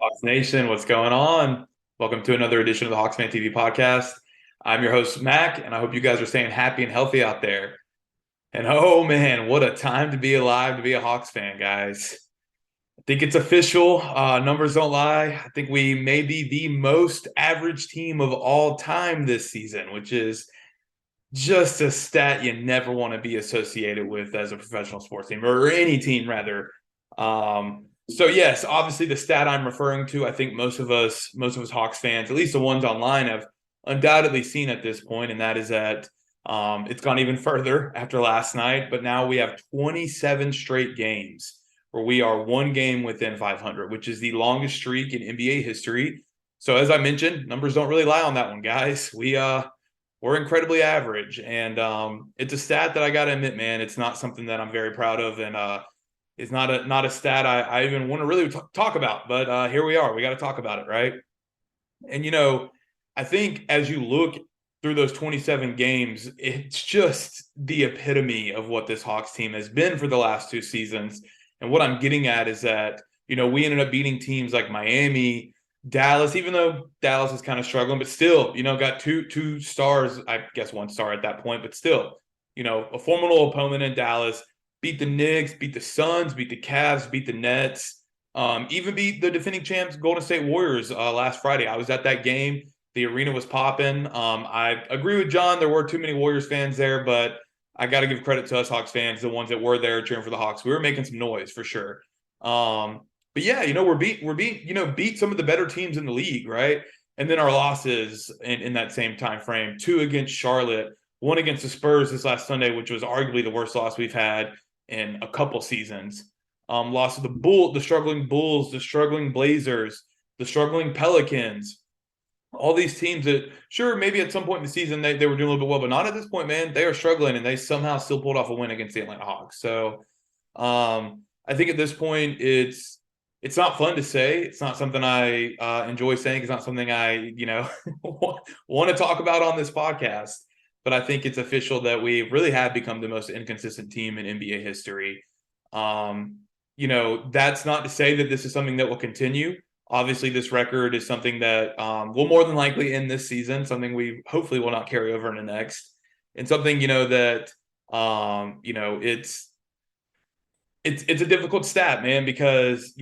Hawks Nation, what's going on? Welcome to another edition of the HawksFanTV podcast. I'm your host, Mac, and I hope you guys are staying happy and healthy out there. And oh man, what a time to be alive to be a Hawks fan, guys. I think it's official. Numbers don't lie. I think we may be the most average team of all time this season, which is just a stat you never want to be associated with as a professional sports team or any team, rather. So yes, obviously the stat I'm referring to, I think most of us Hawks fans, at least the ones online, have undoubtedly seen at this point, and that is that it's gone even further after last night. But now we have 27 straight games where we are one game within 500, which is the longest streak in NBA history. So as I mentioned, numbers don't really lie on that one, guys. We're incredibly average, and it's a stat that I got to admit, man, it's not something that I'm very proud of, and it's not a stat I even want to really talk about. But here we are. We got to talk about it, right? And I think as you look through those 27 games, it's just the epitome of what this Hawks team has been for the last two seasons. And what I'm getting at is that we ended up beating teams like Miami, Dallas, even though Dallas is kind of struggling, but still, got two stars, I guess one star at that point, but still, a formidable opponent in Dallas, beat the Knicks, beat the Suns, beat the Cavs, beat the Nets, even beat the defending champs Golden State Warriors last Friday. I was at that game. The arena was popping. I agree with John. There were too many Warriors fans there, but I got to give credit to us Hawks fans, the ones that were there cheering for the Hawks. We were making some noise for sure. But yeah, beat some of the better teams in the league, right? And then our losses in that same time frame: two against Charlotte, one against the Spurs this last Sunday, which was arguably the worst loss we've had in a couple seasons. Lost to the struggling Bulls, the struggling Blazers, the struggling Pelicans. All these teams that, sure, maybe at some point in the season they were doing a little bit well, but not at this point, man. They are struggling, and they somehow still pulled off a win against the Atlanta Hawks. So I think at this point it's not fun to say. It's not something I enjoy saying. It's not something I want to talk about on this podcast. But I think it's official that we really have become the most inconsistent team in NBA history. That's not to say that this is something that will continue. Obviously, this record is something that will more than likely end this season, something we hopefully will not carry over into next, and something that it's a difficult stat, man, because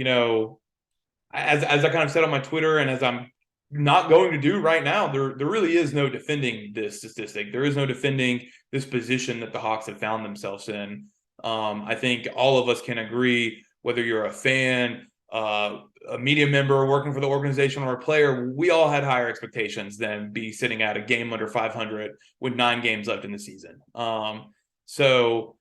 as I kind of said on my Twitter, and as I'm not going to do right now, there really is no defending this statistic. There is no defending this position that the Hawks have found themselves in. I think all of us can agree, whether you're a fan, a media member working for the organization, or a player, we all had higher expectations than be sitting at a game under 500 with 9 games left in the season. So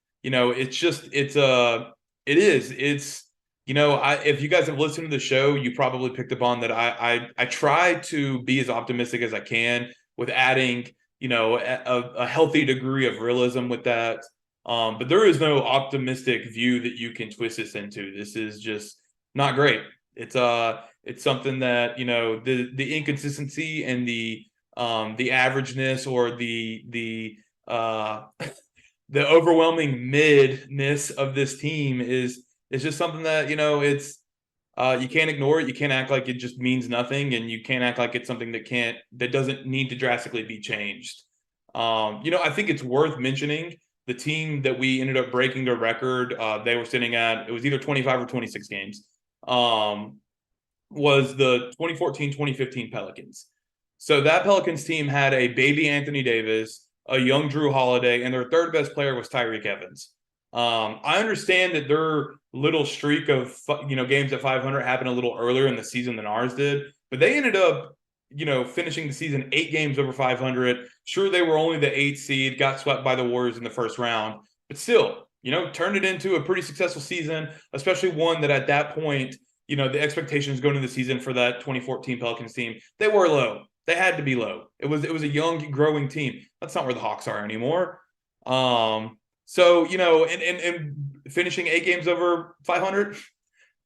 if you guys have listened to the show, you probably picked up on that. I try to be as optimistic as I can with adding, a healthy degree of realism with that. But there is no optimistic view that you can twist this into. This is just not great. It's something that the inconsistency and the averageness, or the the overwhelming midness of this team is just something that it's you can't ignore it. You can't act like it just means nothing, and you can't act like it's something that doesn't need to drastically be changed. I think it's worth mentioning the team that we ended up breaking their record. They were sitting at, it was either 25 or 26 games. Was the 2014-2015 Pelicans. So that Pelicans team had a baby Anthony Davis, a young Drew Holiday, and their third best player was Tyreek Evans. I understand that their little streak of games at 500 happened a little earlier in the season than ours did, but they ended up finishing the season 8 games over 500. Sure, they were only the 8th seed, got swept by the Warriors in the first round, but still, turned it into a pretty successful season, especially one that at that point, the expectations going into the season for that 2014 Pelicans team, they were low. They had to be low. It was a young, growing team. That's not where the Hawks are anymore. So, and finishing 8 games over 500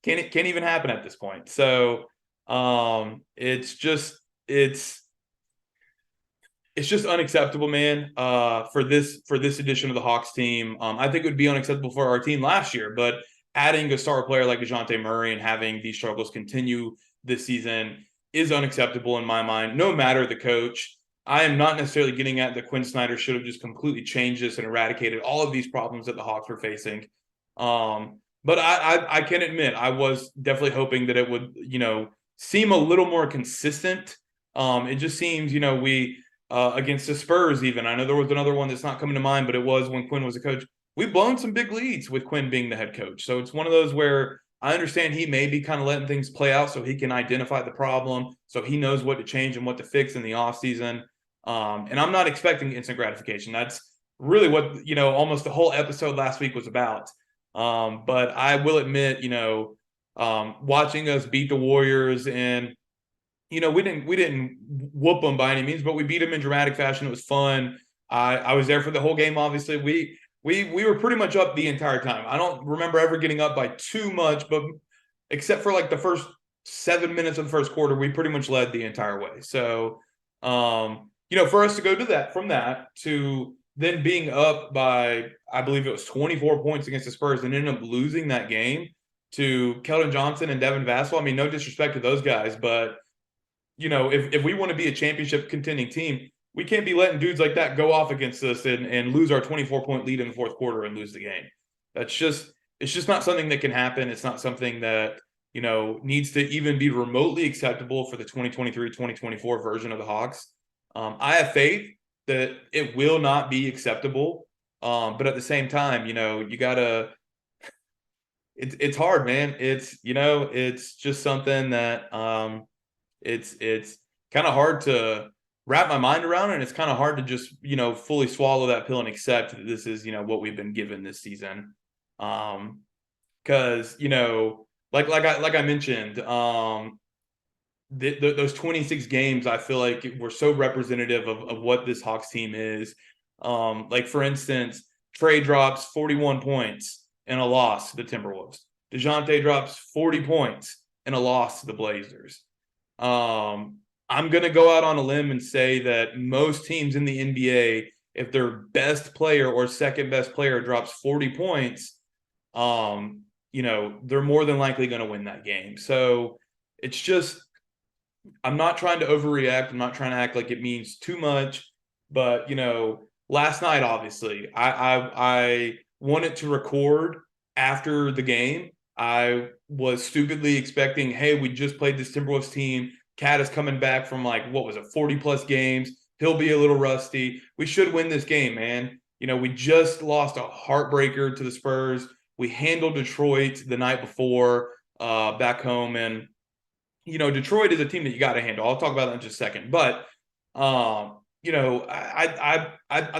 can't even happen at this point. So, it's just unacceptable, man. For this edition of the Hawks team, I think it would be unacceptable for our team last year. But adding a star player like DeJounte Murray and having these struggles continue this season is unacceptable in my mind, no matter the coach. I am not necessarily getting at that Quin Snyder should have just completely changed this and eradicated all of these problems that the Hawks were facing. But I can admit I was definitely hoping that it would, seem a little more consistent. It just seems, we against the Spurs even. I know there was another one that's not coming to mind, but it was when Quin was a coach. We've blown some big leads with Quin being the head coach. So it's one of those where I understand he may be kind of letting things play out so he can identify the problem, so he knows what to change and what to fix in the offseason. And I'm not expecting instant gratification. That's really what, almost the whole episode last week was about. But I will admit, watching us beat the Warriors and, we didn't whoop them by any means, but we beat them in dramatic fashion. It was fun. I was there for the whole game. Obviously, we were pretty much up the entire time. I don't remember ever getting up by too much, but except for like the first 7 minutes of the first quarter, we pretty much led the entire way. So, for us to go to that, from that to then being up by, I believe it was 24 points against the Spurs and ended up losing that game to Keldon Johnson and Devin Vassell. I mean, no disrespect to those guys, but, if we want to be a championship contending team, we can't be letting dudes like that go off against us and lose our 24-point lead in the fourth quarter and lose the game. It's just not something that can happen. It's not something that, needs to even be remotely acceptable for the 2023-2024 version of the Hawks. I have faith that it will not be acceptable. But at the same time, you gotta, it's hard, man. It's just something that, it's kind of hard to wrap my mind around, and it's kind of hard to just, fully swallow that pill and accept that this is, what we've been given this season. Cause, like I mentioned, those 26 games, I feel like were so representative of what this Hawks team is. Like for instance, Trey drops 41 points in a loss to the Timberwolves. DeJounte drops 40 points in a loss to the Blazers. I'm going to go out on a limb and say that most teams in the NBA, if their best player or second best player drops 40 points, they're more than likely going to win that game. So it's just, I'm not trying to overreact. I'm not trying to act like it means too much, but last night, obviously, I wanted to record after the game. I was stupidly expecting, hey, we just played this Timberwolves team. Cat is coming back from 40+ games. He'll be a little rusty. We should win this game, man. We just lost a heartbreaker to the Spurs. We handled Detroit the night before back home. And, Detroit is a team that you got to handle. I'll talk about that in just a second. But, I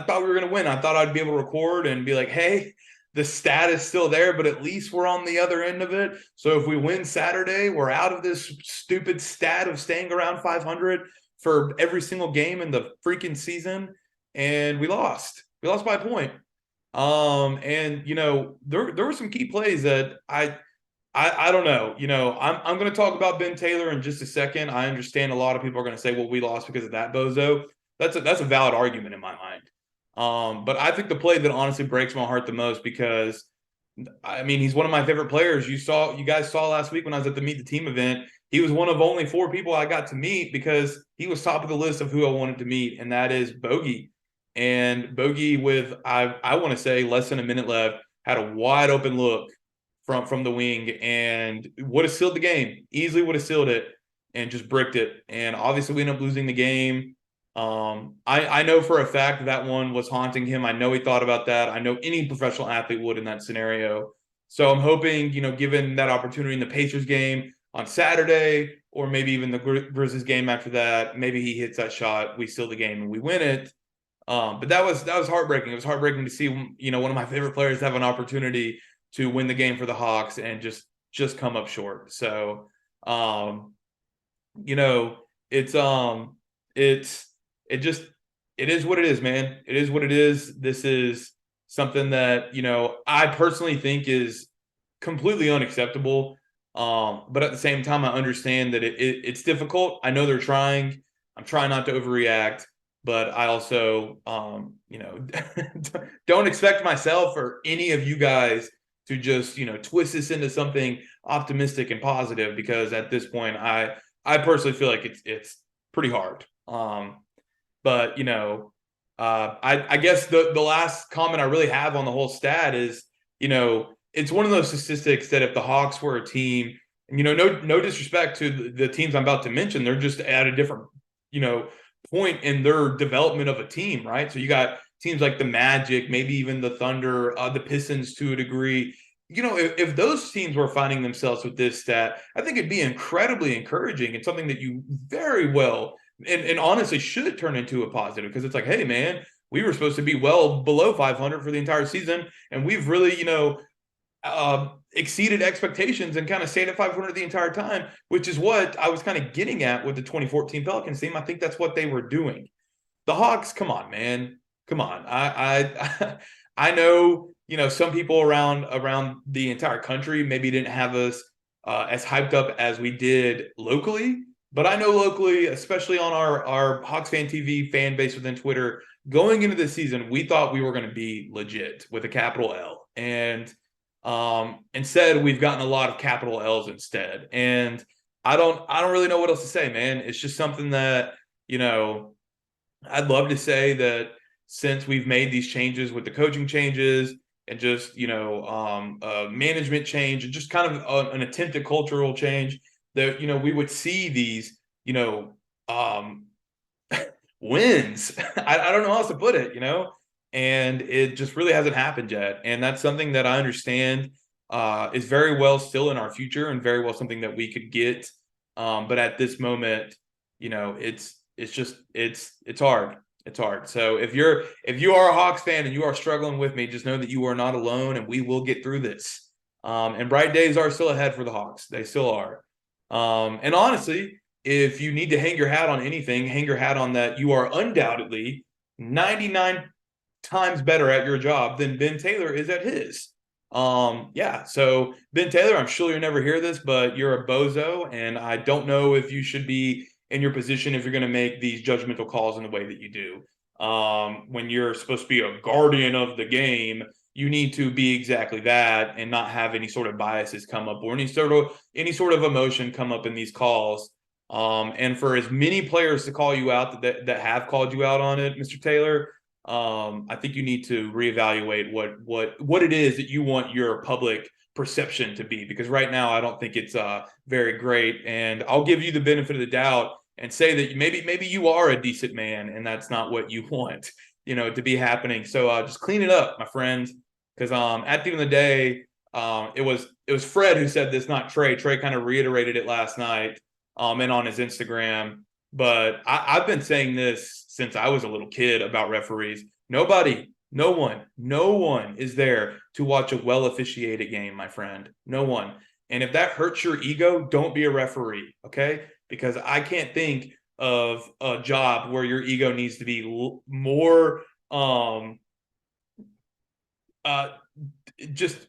thought we were going to win. I thought I'd be able to record and be like, hey, the stat is still there, but at least we're on the other end of it. So if we win Saturday, we're out of this stupid stat of staying around 500 for every single game in the freaking season. And we lost. We lost by a point. There were some key plays that I don't know. I'm going to talk about Ben Taylor in just a second. I understand a lot of people are going to say, well, we lost because of that bozo. That's a valid argument in my mind. But I think the play that honestly breaks my heart the most, because he's one of my favorite players. You guys saw last week when I was at the Meet the Team event, he was one of only 4 people I got to meet because he was top of the list of who I wanted to meet, and that is Bogey. And Bogey, with I want to say less than a minute left, had a wide open look from the wing and would have sealed the game. Easily would have sealed it and just bricked it. And obviously we ended up losing the game. I know for a fact that one was haunting him. I know he thought about that. I know any professional athlete would in that scenario. So I'm hoping, given that opportunity in the Pacers game on Saturday, or maybe even the Grizzlies game after that, maybe he hits that shot, we seal the game and we win it. But that was heartbreaking. It was heartbreaking to see, one of my favorite players have an opportunity to win the game for the Hawks and just come up short. So, it is what it is, man. It is what it is. This is something that, I personally think is completely unacceptable. But at the same time, I understand that it's difficult. I know they're trying. I'm trying not to overreact, but I also, don't expect myself or any of you guys to just, twist this into something optimistic and positive, because at this point, I personally feel like it's pretty hard. But I guess the last comment I really have on the whole stat is, it's one of those statistics that if the Hawks were a team, and no disrespect to the teams I'm about to mention, they're just at a different, point in their development of a team, right? So you got teams like the Magic, maybe even the Thunder, the Pistons to a degree. If those teams were finding themselves with this stat, I think it'd be incredibly encouraging and something that you very well and honestly should turn into a positive, because it's like, hey, man, we were supposed to be well below 500 for the entire season, and we've really, exceeded expectations and kind of stayed at 500 the entire time, which is what I was kind of getting at with the 2014 Pelicans team. I think that's what they were doing. The Hawks, come on, man, come on. I know, some people around the entire country maybe didn't have us as hyped up as we did locally, but I know locally, especially on our HawksFanTV fan base within Twitter, going into the season, we thought we were going to be legit with a capital L, and instead we've gotten a lot of capital L's instead, and I don't really know what else to say, man. It's just something that I'd love to say that since we've made these changes with the coaching changes and just, management change and just kind of an attempt at cultural change, that, we would see these, wins. I don't know how else to put it, and it just really hasn't happened yet. And that's something that I understand is very well still in our future and very well something that we could get. But at this moment, it's hard. It's hard. So if you are a Hawks fan and you are struggling with me, just know that you are not alone, and we will get through this. And bright days are still ahead for the Hawks. They still are. And honestly, if you need to hang your hat on anything, hang your hat on that you are undoubtedly 99 times better at your job than Ben Taylor is at his. Yeah. So Ben Taylor, I'm sure you'll never hear this, but you're a bozo, and I don't know if you should be in your position if you're going to make these judgmental calls in the way that you do. When you're supposed to be a guardian of the game, you need to be exactly that and not have any sort of biases come up or any sort of emotion come up in these calls. And for as many players to call you out that have called you out on it, Mr. Taylor, I think you need to reevaluate what it is that you want your public perception to be, because right now I don't think it's very great. And I'll give you the benefit of the doubt and say that maybe you are a decent man and that's not what you want, to be happening. So just clean it up, my friends, because at the end of the day, it was Fred who said this, not Trey. Trey kind of reiterated it last night and on his Instagram. But I've been saying this since I was a little kid about referees. No one is there to watch a well-officiated game, my friend. No one. And if that hurts your ego, don't be a referee, okay? Because I can't think of a job where your ego needs to be more just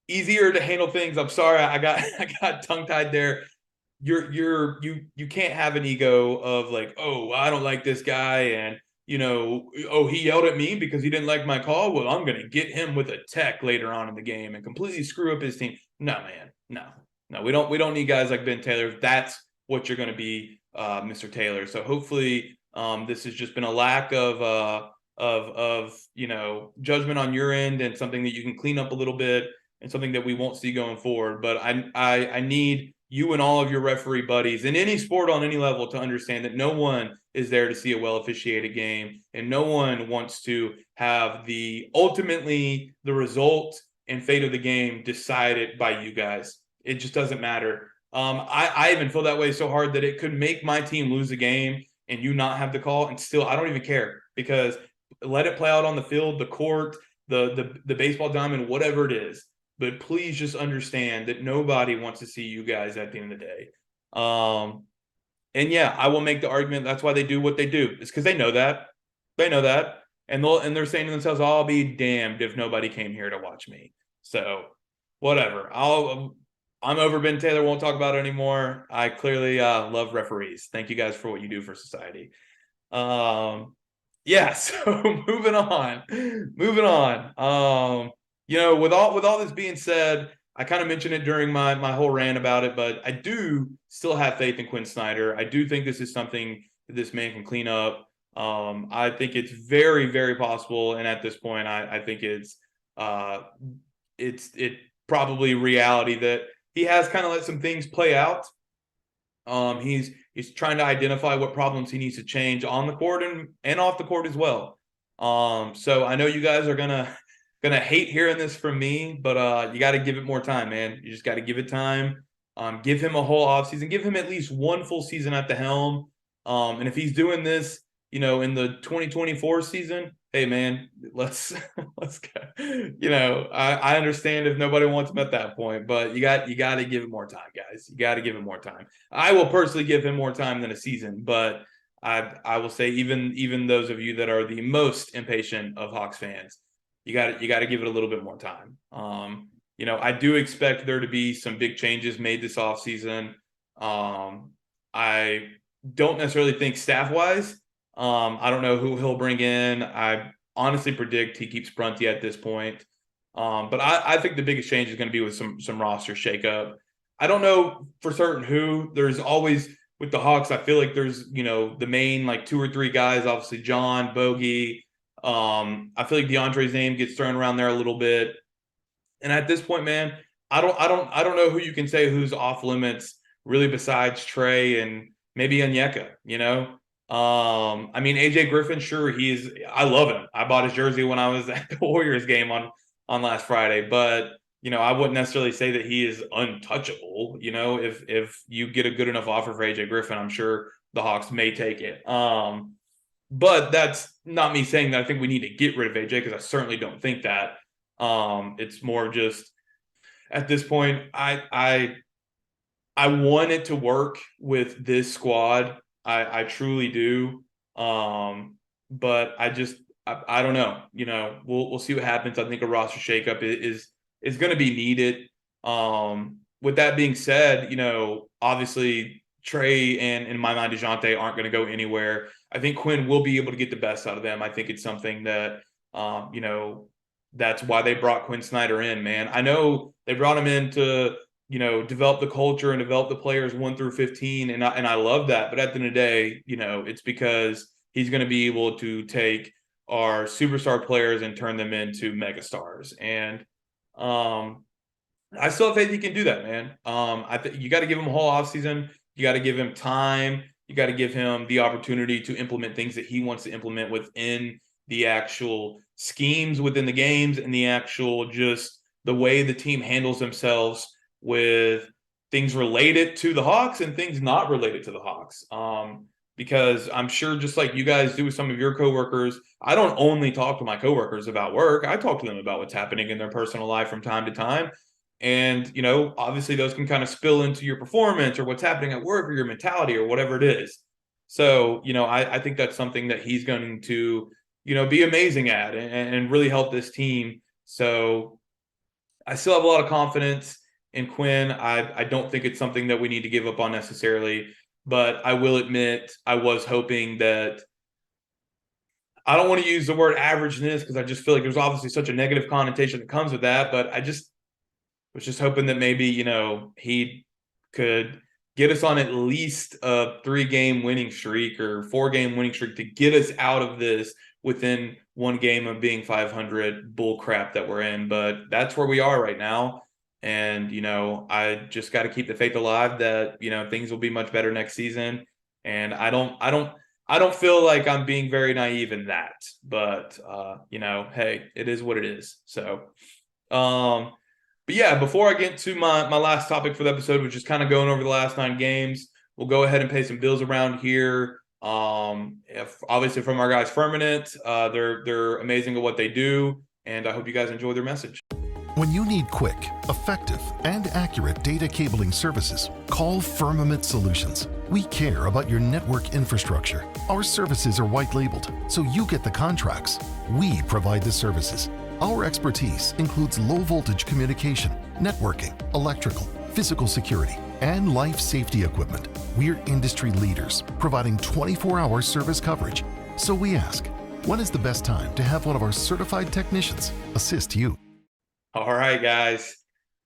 easier to handle things. I'm sorry, I got tongue-tied there. You can't have an ego of like, oh, I don't like this guy, and oh, he yelled at me because he didn't like my call. Well, I'm gonna get him with a tech later on in the game and completely screw up his team. No, man, no, we don't need guys like Ben Taylor. That's what you're gonna be, Mr. Taylor. So hopefully, this has just been a lack of judgment on your end, and something that you can clean up a little bit, and something that we won't see going forward. But I need you and all of your referee buddies in any sport on any level to understand that no one is there to see a well-officiated game, and no one wants to have ultimately the result and fate of the game decided by you guys. It just doesn't matter. I even feel that way so hard that it could make my team lose a game and you not have the call, and still I don't even care, because let it play out on the field, the court, the baseball diamond, whatever it is. But please just understand that nobody wants to see you guys at the end of the day. And yeah, I will make the argument that's why they do what they do. It's because they know that. They know that. And they're saying to themselves, I'll be damned if nobody came here to watch me. So whatever. I'm over Ben Taylor. Won't talk about it anymore. I clearly love referees. Thank you guys for what you do for society. Yeah, so moving on. with all this being said, I kind of mentioned it during my whole rant about it, but I do still have faith in Quin Snyder. I do think this is something that this man can clean up. I think it's very, very possible, and at this point, I think it probably reality that he has kind of let some things play out. He's trying to identify what problems he needs to change on the court and off the court as well. So I know you guys are gonna hate hearing this from me, but you got to give it more time, man. You just got to give it time. Give him a whole offseason. Give him at least one full season at the helm. And if he's doing this, in the 2024 season, hey, man, let's go. I understand if nobody wants him at that point, but you got to give him more time, guys. You got to give him more time. I will personally give him more time than a season, but I will say even those of you that are the most impatient of Hawks fans, you got to give it a little bit more time. I do expect there to be some big changes made this offseason. I don't necessarily think staff-wise. I don't know who he'll bring in. I honestly predict he keeps Prunty at this point. But I think the biggest change is going to be with some roster shakeup. I don't know for certain who. There's always with the Hawks, I feel like there's, the main like 2 or 3 guys, obviously John, Bogey. I feel like DeAndre's name gets thrown around there a little bit. And at this point, man, I don't know who you can say who's off limits really besides Trey and maybe Onyeka, I mean, AJ Griffin, sure, I love him. I bought his jersey when I was at the Warriors game on last Friday, but I wouldn't necessarily say that he is untouchable. If you get a good enough offer for AJ Griffin, I'm sure the Hawks may take it. But that's not me saying that I think we need to get rid of AJ, because I certainly don't think that. It's more just at this point, I want it to work with this squad. I truly do. But I don't know. We'll see what happens. I think a roster shakeup is going to be needed. With that being said, obviously Trey and in my mind DeJounte aren't going to go anywhere. I think Quin will be able to get the best out of them. I think it's something that that's why they brought Quin Snyder in, man. I know they brought him in to develop the culture and develop the players 1 through 15. And I love that. But at the end of the day, it's because he's going to be able to take our superstar players and turn them into megastars. And I still have faith he can do that, man. I think you got to give him a whole offseason. You got to give him time. You got to give him the opportunity to implement things that he wants to implement within the actual schemes within the games and the actual just the way the team handles themselves with things related to the Hawks and things not related to the Hawks. Because I'm sure just like you guys do with some of your coworkers, I don't only talk to my coworkers about work. I talk to them about what's happening in their personal life from time to time. And, obviously those can kind of spill into your performance or what's happening at work or your mentality or whatever it is. So, I think that's something that he's going to, be amazing at and really help this team. So I still have a lot of confidence in Quin. I don't think it's something that we need to give up on necessarily, but I will admit I was hoping that I don't want to use the word averageness because I just feel like there's obviously such a negative connotation that comes with that, but I just was just hoping that maybe, he could get us on at least a 3-game winning streak or 4-game winning streak to get us out of this within 1 game of being 500 bull crap that we're in. But that's where we are right now. And, I just got to keep the faith alive that, things will be much better next season. And I don't feel like I'm being very naive in that, but, hey, it is what it is. So, but yeah, before I get to my last topic for the episode, which is kind of going over the last 9 games, we'll go ahead and pay some bills around here. Obviously from our guys Firmament, they're amazing at what they do, and I hope you guys enjoy their message. When you need quick, effective, and accurate data cabling services, call Firmament Solutions. We care about your network infrastructure. Our services are white labeled, so you get the contracts. We provide the services. Our expertise includes low voltage communication, networking, electrical, physical security, and life safety equipment. We're industry leaders, providing 24-hour service coverage. So we ask, when is the best time to have one of our certified technicians assist you? All right, guys.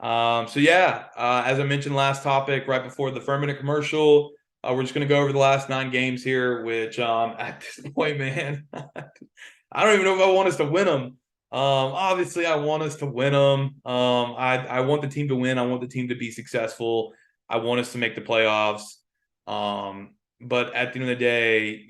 So yeah, as I mentioned last topic, right before the Firmament commercial, we're just going to go over the last 9 games here, which at this point, man, I don't even know if I want us to win them. Obviously, I want us to win them. I want the team to win. I want the team to be successful. I want us to make the playoffs. But at the end of the day,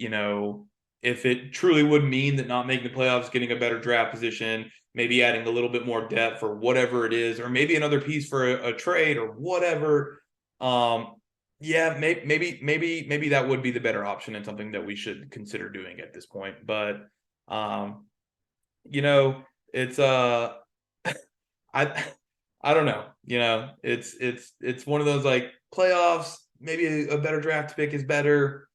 if it truly would mean that not making the playoffs, getting a better draft position, maybe adding a little bit more depth or whatever it is, or maybe another piece for a trade or whatever. Yeah, maybe that would be the better option and something that we should consider doing at this point. But it's I I don't know. It's one of those like playoffs, maybe a better draft pick is better.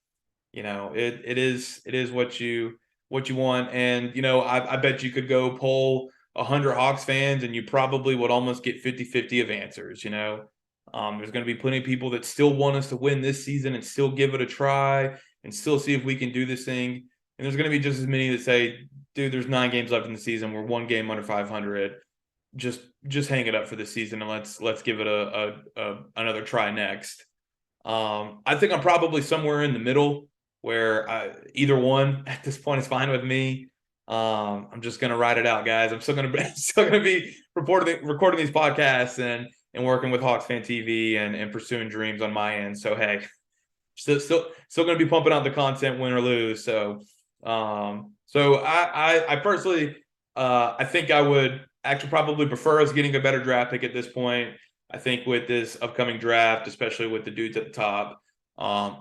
It is what you want. And I bet you could go poll 100 Hawks fans and you probably would almost get 50-50 of answers. There's going to be plenty of people that still want us to win this season and still give it a try and still see if we can do this thing. And there's going to be just as many that say, dude, there's 9 games left in the season, we're 1 game under 500, just hang it up for the season and let's give it another try next. I think I'm probably somewhere in the middle where either one at this point is fine with me. I'm just gonna ride it out, guys. I'm still gonna be recording these podcasts and working with HawksFanTV and pursuing dreams on my end. So hey, still gonna be pumping out the content, win or lose. So I personally I think I would actually probably prefer us getting a better draft pick at this point. I think with this upcoming draft, especially with the dudes at the top,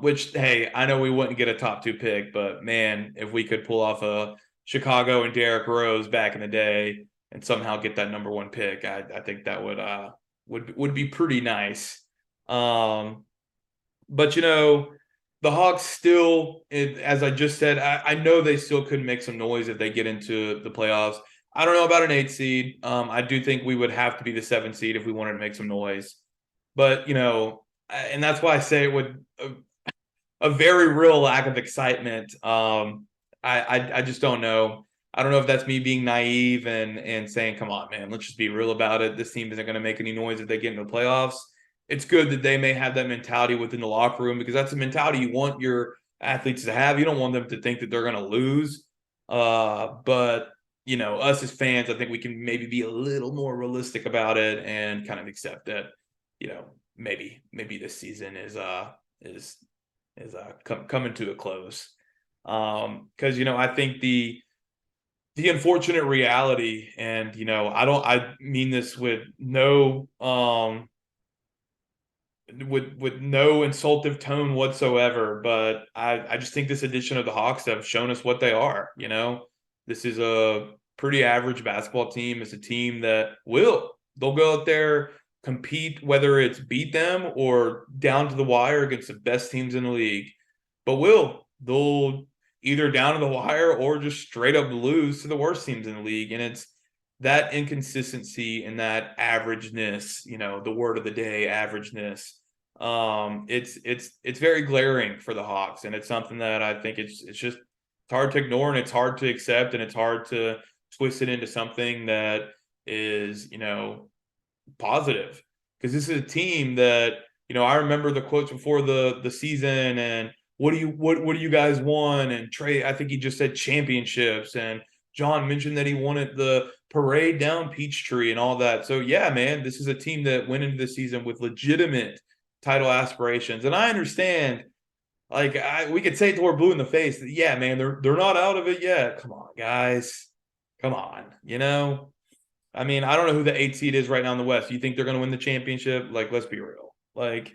which, hey, I know we wouldn't get a top 2 pick, but man, if we could pull off a Chicago and Derrick Rose back in the day and somehow get that number 1 pick, I think that would be pretty nice. But the Hawks still, as I just said, I know they still could make some noise if they get into the playoffs. I don't know about an 8 seed. I do think we would have to be the 7 seed if we wanted to make some noise. But, and that's why I say it would a very real lack of excitement. I just don't know. I don't know if that's me being naive and saying, come on, man, let's just be real about it. This team isn't going to make any noise if they get into the playoffs. It's good that they may have that mentality within the locker room because that's the mentality you want your athletes to have. You don't want them to think that they're going to lose. But us as fans, I think we can maybe be a little more realistic about it and kind of accept that, maybe this season is coming to a close. Because I think the unfortunate reality, and I mean this with no with no insultive tone whatsoever, but I just think this edition of the Hawks have shown us what they are. This is a pretty average basketball team. It's a team that they'll go out there, compete, whether it's beat them or down to the wire against the best teams in the league. But they'll either down to the wire or just straight up lose to the worst teams in the league. And it's that inconsistency and that averageness, the word of the day, averageness. It's very glaring for the Hawks, and it's something that I think it's just hard to ignore, and it's hard to accept, and it's hard to twist it into something that is, positive. Because this is a team that, I remember the quotes before the season and what do you guys want? And Trey, I think he just said championships, and John mentioned that he wanted the parade down Peachtree and all that. So yeah, man, this is a team that went into the season with legitimate title aspirations. And I understand, like, we could say it till we're blue in the face that, yeah, man, they're not out of it yet. Come on, guys. Come on. I mean, I don't know who the 8 seed is right now in the West. You think they're going to win the championship? Like, let's be real. Like,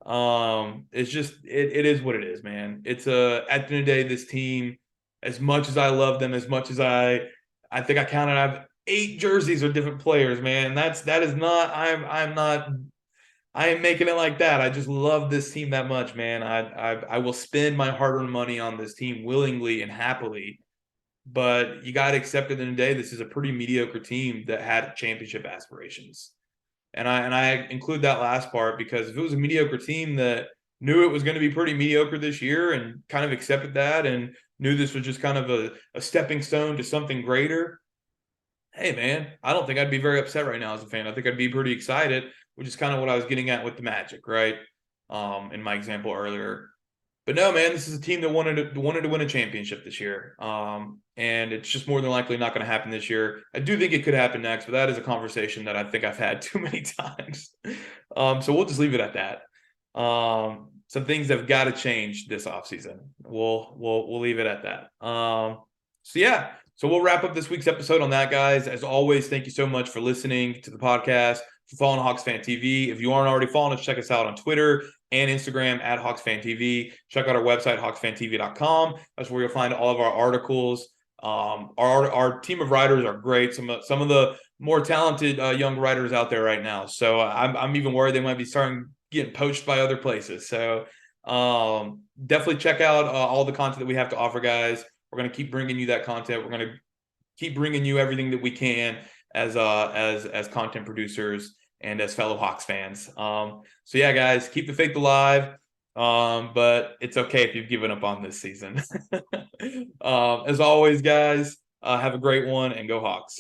it's just it is what it is, man. It's at the end of the day, this team, as much as I love them, as much as I think I counted, I have 8 jerseys of different players, man. That is not I am making it like that. I just love this team that much, man. I will spend my hard-earned money on this team willingly and happily. But you got to accept at the end of the day, this is a pretty mediocre team that had championship aspirations. And I include that last part because if it was a mediocre team that knew it was going to be pretty mediocre this year and kind of accepted that and knew this was just kind of a stepping stone to something greater, Hey, man, I don't think I'd be very upset right now as a fan. I think I'd be pretty excited, which is kind of what I was getting at with the Magic, right? In my example earlier. But no, man, this is a team that wanted to win a championship this year. And it's just more than likely not going to happen this year. I do think it could happen next, but that is a conversation that I think I've had too many times. So we'll just leave it at that. Some things have got to change this offseason. We'll leave it at that. So yeah. So we'll wrap up this week's episode on that, guys. As always, thank you so much for listening to the podcast, for following HawksFanTV. If you aren't already following us, check us out on Twitter and Instagram at HawksFanTV. Check out our website, HawksFanTV.com. That's where you'll find all of our articles. Our team of writers are great. Some of the more talented young writers out there right now. So I'm even worried they might be starting getting poached by other places. So definitely check out all the content that we have to offer, guys. We're going to keep bringing you that content. We're going to keep bringing you everything that we can as content producers and as fellow Hawks fans. So yeah, guys, keep the faith alive. But it's okay if you've given up on this season. As always, guys, have a great one and go Hawks.